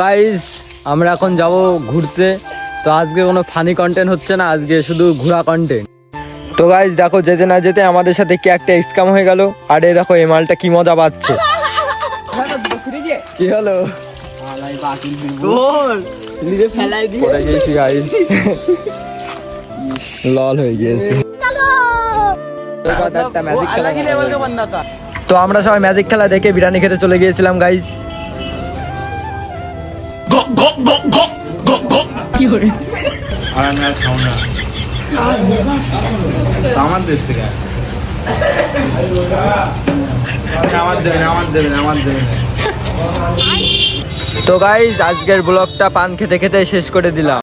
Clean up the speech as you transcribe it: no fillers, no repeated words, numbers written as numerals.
Guys আমরা এখন যাব ঘুরতে। তো আজকে কোনো ফানি কন্টেন্ট হচ্ছে না, আজকে শুধু ঘোরা কন্টেন্ট। তো গাইস দেখো, যেতে না যেতে আমাদের সাথে কি একটা স্ক্যাম হয়ে গেল। আর এই দেখো এই মালটা কি মজা পাচ্ছে। কি হলো? পড়ে গেছি গাইস, লল হয়ে গিয়েছে। তো আমরা সবাই ম্যাজিক খেলা দেখে বিরিয়ানি খেতে চলে গিয়েছিলাম গাইস। তো গাইস আজকের ব্লগটা পান খেতে খেতে শেষ করে দিলাম।